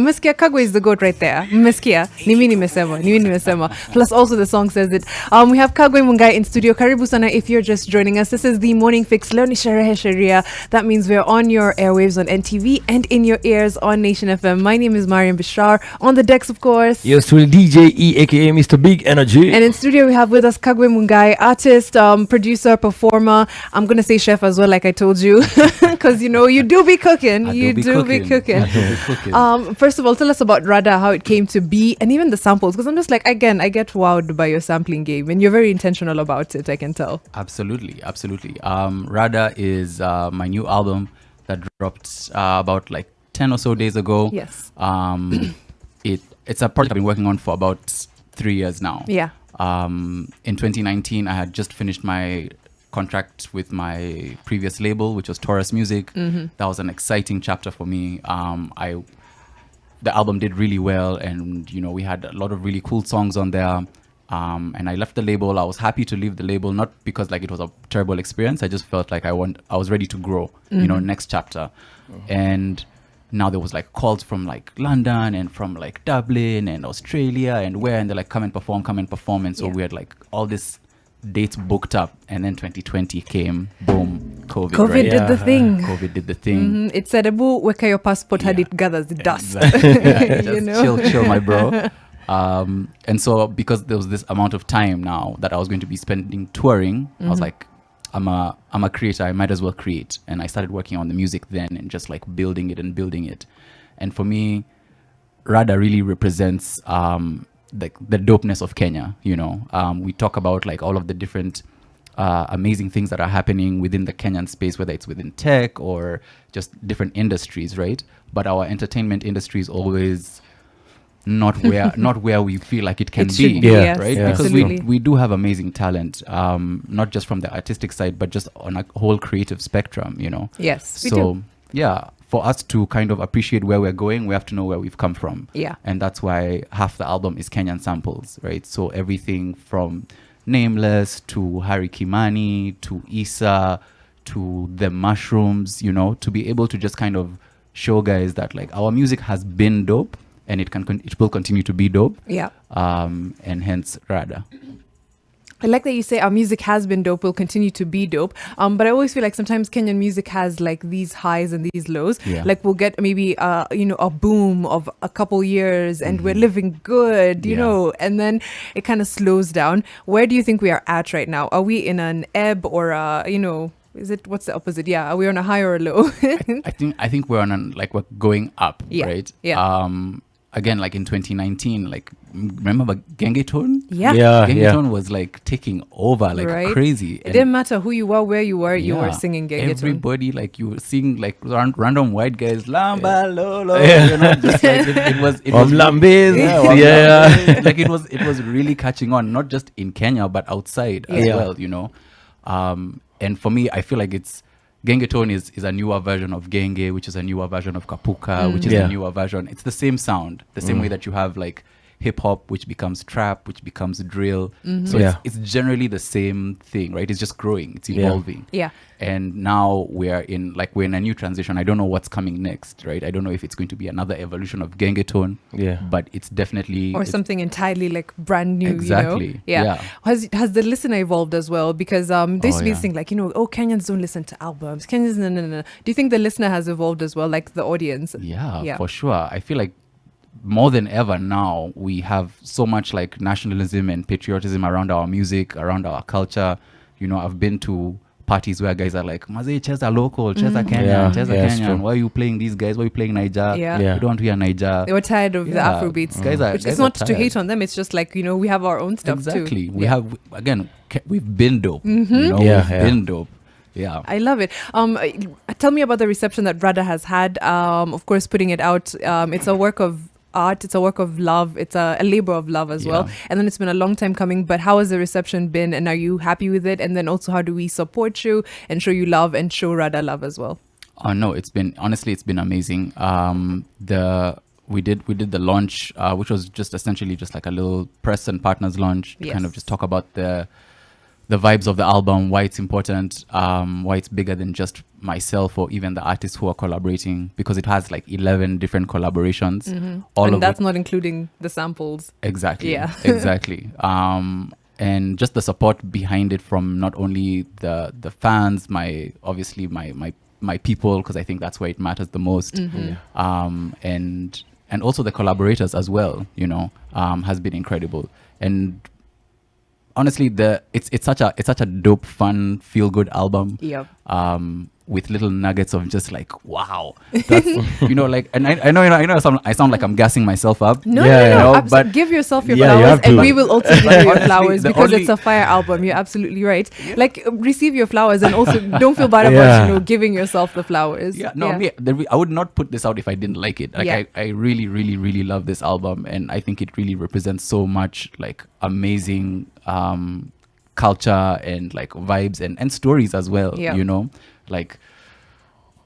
Meskia Kagwe is the goat right there. Meskia. Nimi nimesema. Plus also the song says it. We have Kagwe Mungai in studio. Karibu sana if you're just joining us. This is the Morning Fix. Leo ni sherehe sheria. That means we're on your airwaves on NTV and in your ears on Nation FM. My name is Mariam Bishar. On the decks, of course. Yes, to DJ E, aka Mr. Big Energy. And in studio we have with us Kagwe Mungai, artist, producer, performer. I'm gonna say chef as well, like I told you, because you do be cooking. You do be cooking. First of all, tell us about Rada, how it came to be, and even the samples. Because I'm just like, again, I get wowed by your sampling game, and you're very intentional about it. I can tell. Absolutely. Rada is my new album that dropped about like 10 or so days ago. Yes. It's a project I've been working on for about 3 years now. Yeah. In 2019, I had just finished my contract with my previous label, which was Taurus Music. Mm-hmm. That was an exciting chapter for me. The album did really well, and we had a lot of really cool songs on there. And I left the label. I was happy to leave the label, not because like it was a terrible experience. I just felt like I was ready to grow, next chapter. And now there was like calls from like London and from like Dublin and Australia and they're like, come and perform. And so we had like all this dates booked up, and then 2020 came, boom, COVID right? did the thing. COVID did the thing. It said, "Abu, weka your passport," had it gathers the dust. Just chill, my bro. And so because there was this amount of time now that I was going to be spending touring, I was like, I'm a creator, I might as well create. And I started working on the music then and just like building it. And for me, Rada really represents the dopeness of Kenya. We talk about like all of the different amazing things that are happening within the Kenyan space, whether it's within tech or just different industries, right? But our entertainment industry is always not where we feel like it can be, right? Yeah. Because we do have amazing talent, not just from the artistic side, but just on a whole creative spectrum, Yes, we so do. Yeah, for us to kind of appreciate where we're going, we have to know where we've come from. Yeah. And that's why half the album is Kenyan samples, right? So everything from Nameless to Harry Kimani to Issa to the Mushrooms, to be able to just kind of show guys that like our music has been dope and it will continue to be dope. Yeah. And hence Rada. I like that you say our music has been dope, will continue to be dope. But I always feel like sometimes Kenyan music has like these highs and these lows. Yeah. Like we'll get maybe a boom of a couple years and we're living good, and then it kind of slows down. Where do you think we are at right now? Are we in an ebb or what's the opposite? Yeah, are we on a high or a low? I think we're on we're going up, right? Yeah. Again, like in 2019, like remember Gengetone? Yeah. Gengetone was like taking over like crazy. It didn't matter who you were, where you were, you were singing Gengetone. Everybody, like you were seeing like random white guys, Lamba Lolo, just like it was Lambes. Like it was really catching on, not just in Kenya but outside as well, and for me, I feel like Gengetone is a newer version of Genge, which is a newer version of Kapuka, which is a newer version. It's the same sound, the same way that you have like hip hop, which becomes trap, which becomes drill. So it's generally the same thing, right? It's just growing, it's evolving. Yeah. And now we're in a new transition. I don't know what's coming next, right? I don't know if it's going to be another evolution of Gengetone. Yeah. But it's definitely something entirely like brand new. Exactly. Yeah. Has the listener evolved as well? Because there used to be this thing like, Kenyans don't listen to albums. Kenyans no. Do you think the listener has evolved as well, like the audience? Yeah, for sure. I feel like more than ever now we have so much like nationalism and patriotism around our music, around our culture. I've been to parties where guys are like, Mazee, cheza local, cheza Kenyan, Kenyan. Why are you playing these guys? Why are you playing Niger? Yeah. You don't want to hear Niger. They were tired of the Afrobeats. It's not to hate on them. It's just like, we have our own stuff too. Exactly. We have, again, we've been dope. We've been dope. Yeah. I love it. Tell me about the reception that Rada has had. Of course, putting it out. It's a work of art, it's a work of love, it's a labor of love as well, and then it's been a long time coming. But how has the reception been, and are you happy with it? And then also, how do we support you and show you love and show Rada love as well? No, it's been amazing. We did the launch, which was just essentially just like a little press and partners launch to kind of just talk about the the vibes of the album, why it's important, why it's bigger than just myself or even the artists who are collaborating, because it has like 11 different collaborations. And that's not including the samples. Exactly. Yeah. Exactly. And just the support behind it from not only the fans, my people, because I think that's where it matters the most. And also the collaborators as well, has been incredible. And honestly, it's such a dope, fun, feel good album. Yep. With little nuggets of just like, wow, that's, like, and I know I sound like I'm gassing myself up. No, but give yourself your flowers, and we will also give you your flowers, because it's a fire album. You're absolutely right. Like, receive your flowers, and also don't feel bad about giving yourself the flowers. I would not put this out if I didn't like it. Like, I really, really, really love this album, and I think it really represents so much like amazing culture and like vibes and stories as well. Like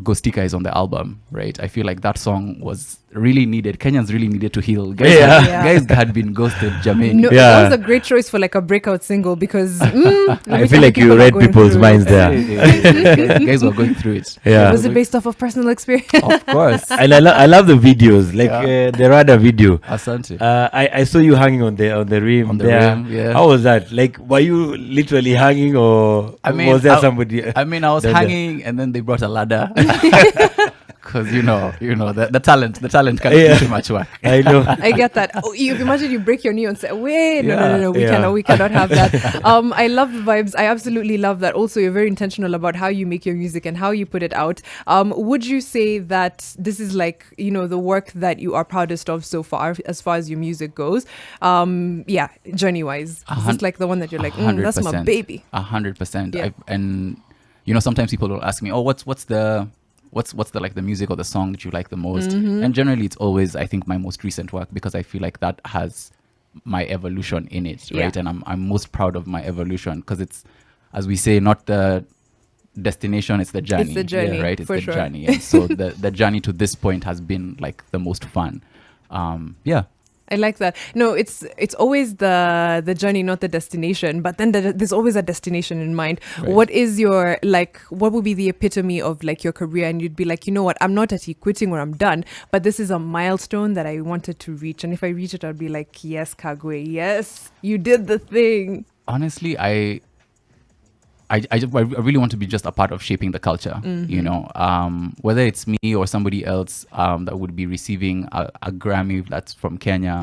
Ghostika is on the album, right? I feel like that song was really needed. Kenyans really needed to heal. Guys had been ghosted, Jermaine. No, it was a great choice for like a breakout single, because I feel like you read people's minds there. Guys were going through it. Was it based off of personal experience? Of course. And I love the videos, like the Rada video. Asante. I saw you hanging on the rim. On the rim, yeah. How was that? Like, were you literally hanging, or was there somebody? I was hanging, and then they brought a ladder. Because the talent can do too much work. I know. I get that. You imagine you break your knee and say, "Wait, no, we cannot have that." I love the vibes. I absolutely love that. Also, you're very intentional about how you make your music and how you put it out. Would you say that this is like the work that you are proudest of so far as your music goes? Journey wise, is this like the one that you're like, that's my baby? 100%. And sometimes people will ask me, "Oh, what's the like the music or the song that you like the most?" And generally it's always, I think, my most recent work, because I feel like that has my evolution in it, right? And I'm most proud of my evolution, because it's, as we say, not the destination, it's the journey. It's the journey, right? It's for the sure. journey. And so the journey to this point has been like the most fun. I like that. No, it's always the journey, not the destination. But then there's always a destination in mind. Right. What is your, like, what would be the epitome of like your career? And you'd be like, you know what, I'm not at quitting or I'm done, but this is a milestone that I wanted to reach. And if I reach it, I'd be like, yes, Kagwe, yes, you did the thing. Honestly, I really want to be just a part of shaping the culture, whether it's me or somebody else that would be receiving a Grammy that's from Kenya.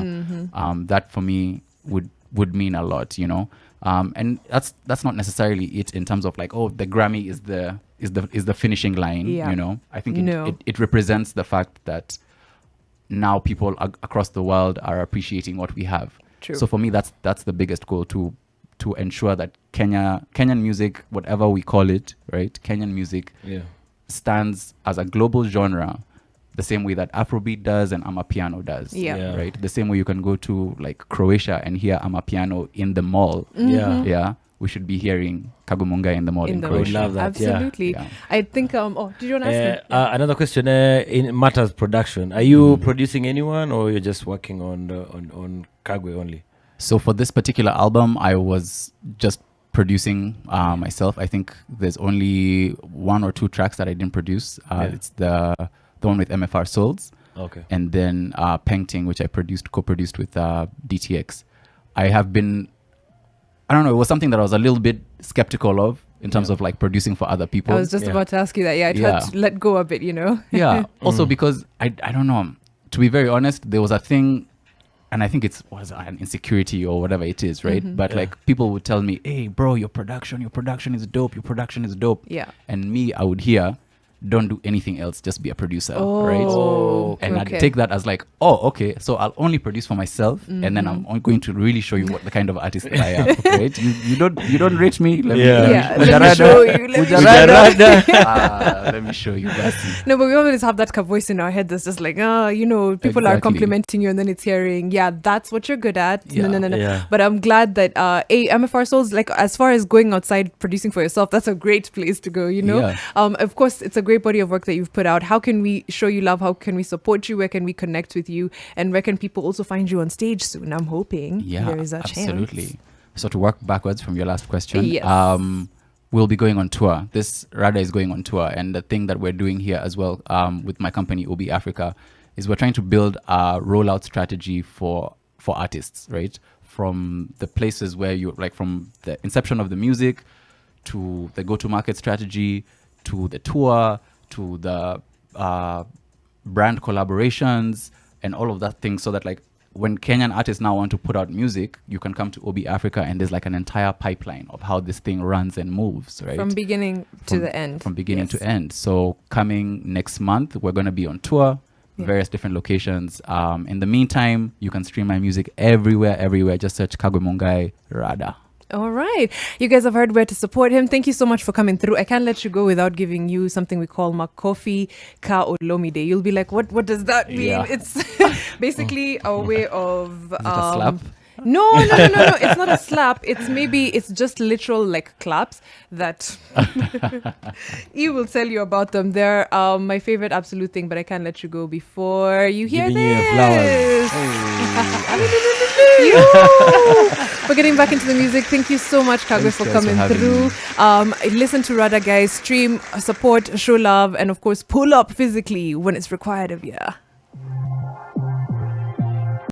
That for me would mean a lot, and that's not necessarily it in terms of like, oh, the Grammy is the finishing line. I think it represents the fact that now people across the world are appreciating what we have. True. So for me, that's the biggest goal, to ensure that Kenyan music, whatever we call it, right? Kenyan music stands as a global genre, the same way that Afrobeat does and Amapiano does. Right? The same way you can go to like Croatia and hear Amapiano in the mall. We should be hearing Kagwe Mungai in the mall in Croatia. Love that. Absolutely. I think did you want to ask me? Another question in matters production. Are you producing anyone, or you're just working on Kagwe only? So for this particular album, I was just producing myself. I think there's only 1 or 2 tracks that I didn't produce. It's the one with MFR Souls. Okay. And then Painting, which I co-produced with DTX. I don't know, it was something that I was a little bit skeptical of in terms of like producing for other people. I was just about to ask you that. I tried to let go a bit, Yeah. Also because I don't know, to be very honest, there was a thing, and I think it was an insecurity or whatever it is, right? But like people would tell me, "Hey, bro, your production is dope. Your production is dope." Yeah. And me, I would hear, "Don't do anything else. Just be a producer." Right? And I'd take that as like, "Oh, okay. So I'll only produce for myself, and then I'm going to really show you what the kind of artist that I am." Right? You don't rate me. Let me show you. Let me show you. No, but we always have that voice in our head that's just like, people are complimenting you, and then it's hearing, that's what you're good at. No. But I'm glad that MFR Souls, like, as far as going outside producing for yourself, that's a great place to go. Of course, it's a great body of work that you've put out. How can we show you love? How can we support you? Where can we connect with you? And where can people also find you on stage soon? I'm hoping there is a chance. Absolutely. So to work backwards from your last question, Yes. we'll be going on tour. This Rada is going on tour, and the thing that we're doing here as well with my company Obi Africa is we're trying to build a rollout strategy for artists, right? From the places where you like, from the inception of the music to the go-to-market strategy to the tour to the brand collaborations and all of that thing, so that like when Kenyan artists now want to put out music, you can come to Obi Africa and there's like an entire pipeline of how this thing runs and moves, right? From beginning to the end. From beginning to end. So coming next month, we're going to be on tour, various different locations. In the meantime, you can stream my music everywhere. Just search Kagwe Mungai Rada. All right. You guys have heard where to support him. Thank you so much for coming through. I can't let you go without giving you something we call Makofi Ka Olomide. You'll be like, what does that mean? Yeah. It's basically a way of... Is it a slap? No. It's not a slap. It's just literal like claps that you will tell you about them. They're my favorite absolute thing, but I can't let you go before you hear Giving this. you flowers. We're getting back into the music. Thank you so much, Kagwe, for coming through. Listen to Rada, guys. Stream, support, show love, and of course, pull up physically when it's required of you.